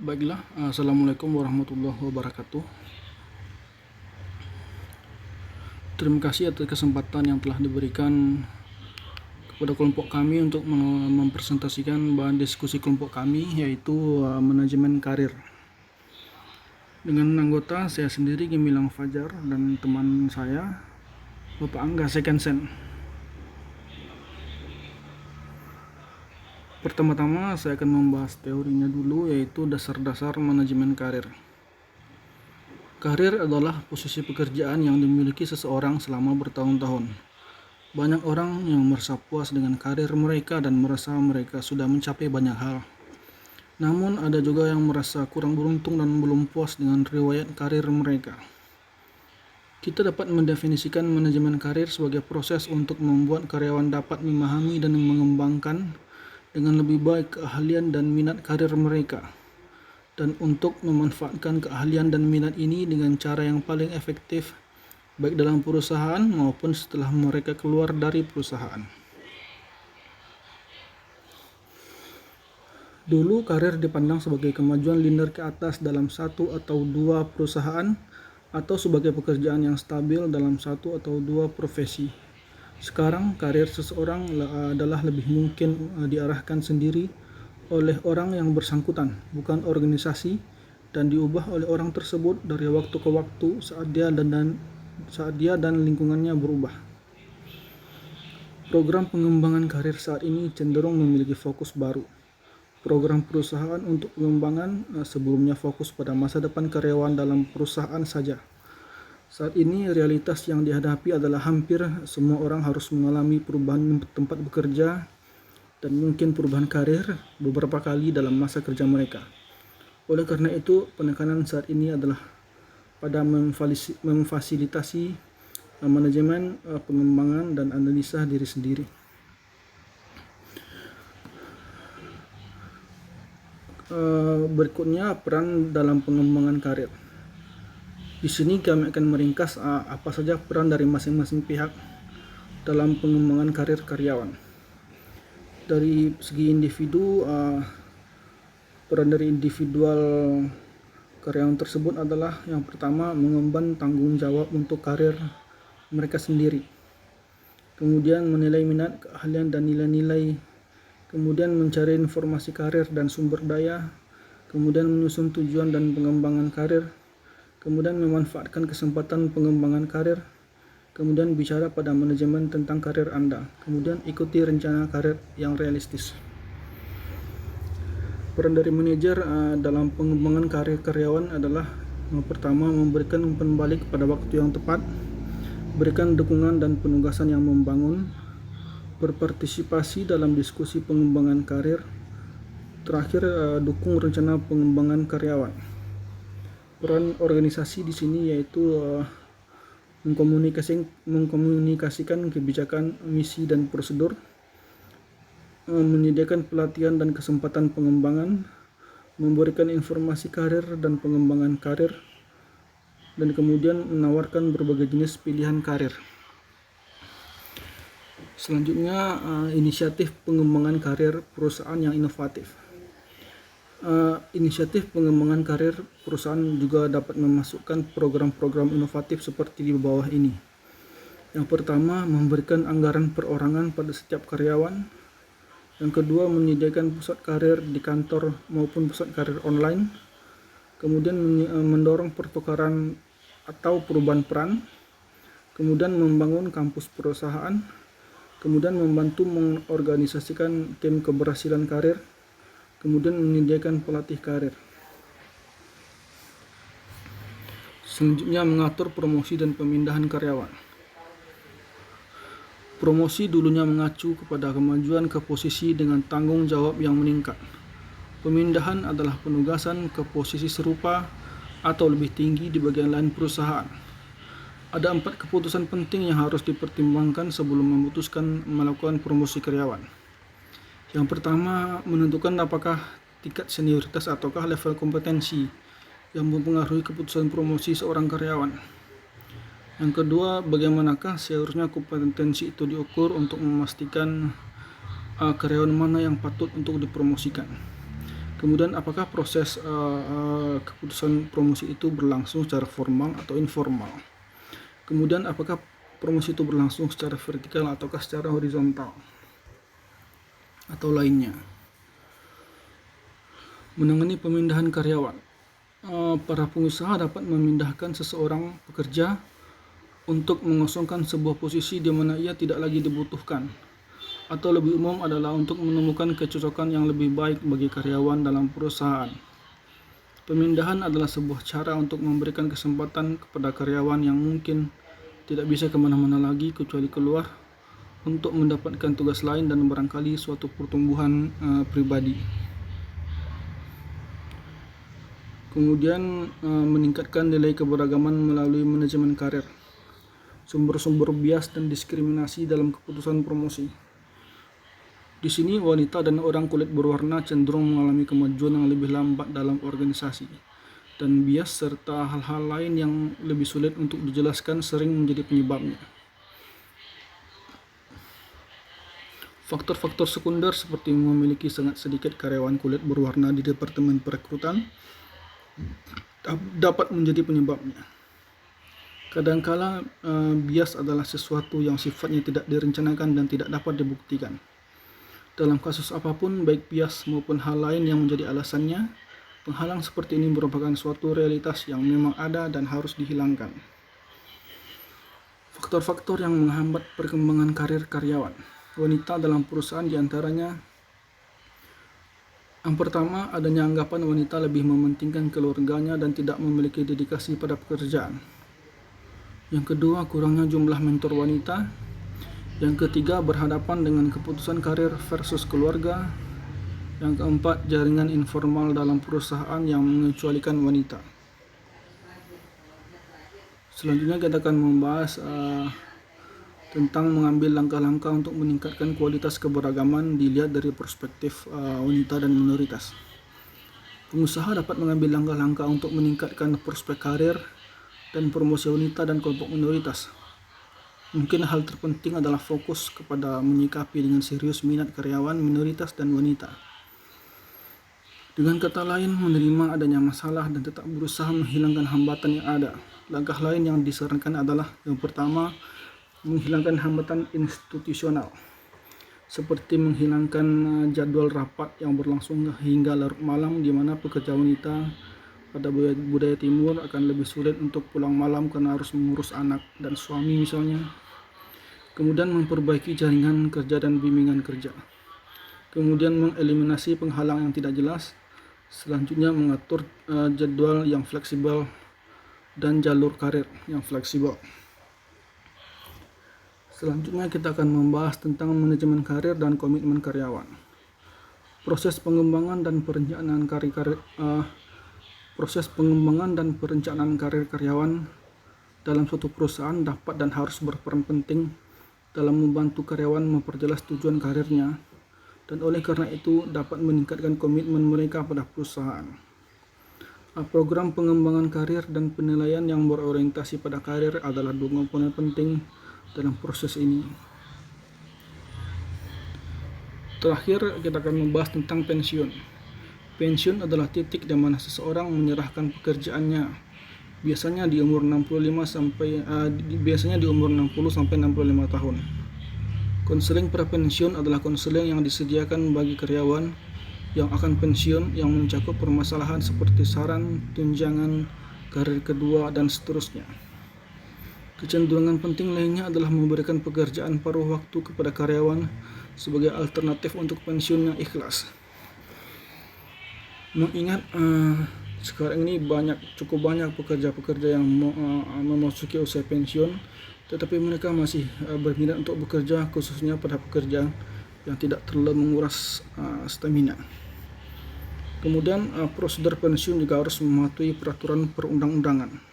Baiklah, Assalamualaikum warahmatullahi wabarakatuh. Terima kasih atas kesempatan yang telah diberikan kepada kelompok kami untuk mempresentasikan bahan diskusi kelompok kami, yaitu manajemen karir. Dengan anggota saya sendiri, Gemilang Fajar, dan teman saya, Bapak Angga Sekensen. Pertama-tama saya akan membahas teorinya dulu, yaitu dasar-dasar manajemen karir. Karir adalah posisi pekerjaan yang dimiliki seseorang selama bertahun-tahun. Banyak orang yang merasa puas dengan karir mereka dan merasa mereka sudah mencapai banyak hal. Namun ada juga yang merasa kurang beruntung dan belum puas dengan riwayat karir mereka. Kita dapat mendefinisikan manajemen karir sebagai proses untuk membuat karyawan dapat memahami dan mengembangkan dengan lebih baik keahlian dan minat karir mereka, dan untuk memanfaatkan keahlian dan minat ini dengan cara yang paling efektif, baik dalam perusahaan maupun setelah mereka keluar dari perusahaan. Dulu karir dipandang sebagai kemajuan linear ke atas dalam satu atau dua perusahaan, atau sebagai pekerjaan yang stabil dalam satu atau dua profesi. Sekarang karir seseorang adalah lebih mungkin diarahkan sendiri oleh orang yang bersangkutan, bukan organisasi, dan diubah oleh orang tersebut dari waktu ke waktu saat dia dan lingkungannya berubah. Program pengembangan karir saat ini cenderung memiliki fokus baru. Program perusahaan untuk pengembangan sebelumnya fokus pada masa depan karyawan dalam perusahaan saja. Saat ini realitas yang dihadapi adalah hampir semua orang harus mengalami perubahan tempat bekerja dan mungkin perubahan karir beberapa kali dalam masa kerja mereka. Oleh karena itu, penekanan saat ini adalah pada memfasilitasi manajemen pengembangan dan analisa diri sendiri. Berikutnya, peran dalam pengembangan karir. Di sini kami akan meringkas apa saja peran dari masing-masing pihak dalam pengembangan karir karyawan. Dari segi individu, peran dari individual karyawan tersebut adalah yang pertama, mengemban tanggung jawab untuk karir mereka sendiri. Kemudian menilai minat, keahlian, dan nilai-nilai. Kemudian mencari informasi karir dan sumber daya. Kemudian menyusun tujuan dan pengembangan karir. Kemudian memanfaatkan kesempatan pengembangan karir. Kemudian bicara pada manajemen tentang karir Anda. Kemudian ikuti rencana karir yang realistis. Peran dari manajer dalam pengembangan karir karyawan adalah yang pertama, memberikan umpan balik pada waktu yang tepat, berikan dukungan dan penugasan yang membangun, berpartisipasi dalam diskusi pengembangan karir, terakhir dukung rencana pengembangan karyawan. Peran organisasi di sini yaitu mengkomunikasikan kebijakan, misi, dan prosedur, menyediakan pelatihan dan kesempatan pengembangan, memberikan informasi karir dan pengembangan karir, dan kemudian menawarkan berbagai jenis pilihan karir. Selanjutnya, inisiatif pengembangan karir perusahaan yang inovatif. Inisiatif pengembangan karir perusahaan juga dapat memasukkan program-program inovatif seperti di bawah ini. Yang pertama, memberikan anggaran perorangan pada setiap karyawan. Yang kedua, menyediakan pusat karir di kantor maupun pusat karir online. Kemudian mendorong pertukaran atau perubahan peran. Kemudian membangun kampus perusahaan. Kemudian membantu mengorganisasikan tim keberhasilan karir. Kemudian menyediakan pelatih karir. Selanjutnya, mengatur promosi dan pemindahan karyawan. Promosi dulunya mengacu kepada kemajuan ke posisi dengan tanggung jawab yang meningkat. Pemindahan adalah penugasan ke posisi serupa atau lebih tinggi di bagian lain perusahaan. Ada 4 keputusan penting yang harus dipertimbangkan sebelum memutuskan melakukan promosi karyawan. Yang pertama, menentukan apakah tingkat senioritas ataukah level kompetensi yang mempengaruhi keputusan promosi seorang karyawan. Yang kedua, bagaimanakah seharusnya kompetensi itu diukur untuk memastikan karyawan mana yang patut untuk dipromosikan. Kemudian apakah proses keputusan promosi itu berlangsung secara formal atau informal? Kemudian apakah promosi itu berlangsung secara vertikal ataukah secara horizontal atau lainnya? Menangani pemindahan karyawan. Para pengusaha dapat memindahkan seseorang pekerja untuk mengosongkan sebuah posisi di mana ia tidak lagi dibutuhkan, atau lebih umum adalah untuk menemukan kecocokan yang lebih baik bagi karyawan dalam perusahaan. Pemindahan adalah sebuah cara untuk memberikan kesempatan kepada karyawan yang mungkin tidak bisa kemana-mana lagi kecuali keluar untuk mendapatkan tugas lain dan barangkali suatu pertumbuhan pribadi. Kemudian meningkatkan nilai keberagaman melalui manajemen karir. Sumber-sumber bias dan diskriminasi dalam keputusan promosi. Di sini wanita dan orang kulit berwarna cenderung mengalami kemajuan yang lebih lambat dalam organisasi, dan bias serta hal-hal lain yang lebih sulit untuk dijelaskan sering menjadi penyebabnya. Faktor-faktor sekunder seperti memiliki sangat sedikit karyawan kulit berwarna di departemen perekrutan dapat menjadi penyebabnya. Kadangkala bias adalah sesuatu yang sifatnya tidak direncanakan dan tidak dapat dibuktikan. Dalam kasus apapun, baik bias maupun hal lain yang menjadi alasannya, penghalang seperti ini merupakan suatu realitas yang memang ada dan harus dihilangkan. Faktor-faktor yang menghambat perkembangan karir karyawan wanita dalam perusahaan diantaranya: yang pertama, adanya anggapan wanita lebih mementingkan keluarganya dan tidak memiliki dedikasi pada pekerjaan. Yang kedua, kurangnya jumlah mentor wanita. Yang ketiga, berhadapan dengan keputusan karir versus keluarga. Yang keempat, jaringan informal dalam perusahaan yang mengecualikan wanita. Selanjutnya kita akan membahas tentang mengambil langkah-langkah untuk meningkatkan kualitas keberagaman dilihat dari perspektif wanita dan minoritas. Pengusaha dapat mengambil langkah-langkah untuk meningkatkan prospek karir dan promosi wanita dan kelompok minoritas. Mungkin hal terpenting adalah fokus kepada menyikapi dengan serius minat karyawan minoritas dan wanita. Dengan kata lain, menerima adanya masalah dan tetap berusaha menghilangkan hambatan yang ada. Langkah lain yang disarankan adalah: yang pertama, menghilangkan hambatan institusional, seperti menghilangkan jadwal rapat yang berlangsung hingga larut malam, di mana pekerja wanita pada budaya timur akan lebih sulit untuk pulang malam karena harus mengurus anak dan suami misalnya. Kemudian memperbaiki jaringan kerja dan bimbingan kerja. Kemudian mengeliminasi penghalang yang tidak jelas. Selanjutnya mengatur jadwal yang fleksibel dan jalur karir yang fleksibel. Selanjutnya kita akan membahas tentang manajemen karir dan komitmen karyawan. Proses pengembangan dan perencanaan karir karyawan dalam suatu perusahaan dapat dan harus berperan penting dalam membantu karyawan memperjelas tujuan karirnya, dan oleh karena itu dapat meningkatkan komitmen mereka pada perusahaan. Program pengembangan karir dan penilaian yang berorientasi pada karir adalah dua komponen penting dalam proses ini. Terakhir, kita akan membahas tentang pensiun. Pensiun adalah titik di mana seseorang menyerahkan pekerjaannya, biasanya di umur 60 sampai 65 tahun. Konseling prapensiun adalah konseling yang disediakan bagi karyawan yang akan pensiun, yang mencakup permasalahan seperti saran, tunjangan, karir kedua, dan seterusnya. Kecenderungan penting lainnya adalah memberikan pekerjaan paruh waktu kepada karyawan sebagai alternatif untuk pensiun yang ikhlas. Mengingat sekarang ini cukup banyak pekerja-pekerja yang memasuki usia pensiun, tetapi mereka masih berminat untuk bekerja, khususnya pada pekerjaan yang tidak terlalu menguras stamina. Kemudian prosedur pensiun juga harus mematuhi peraturan perundang-undangan.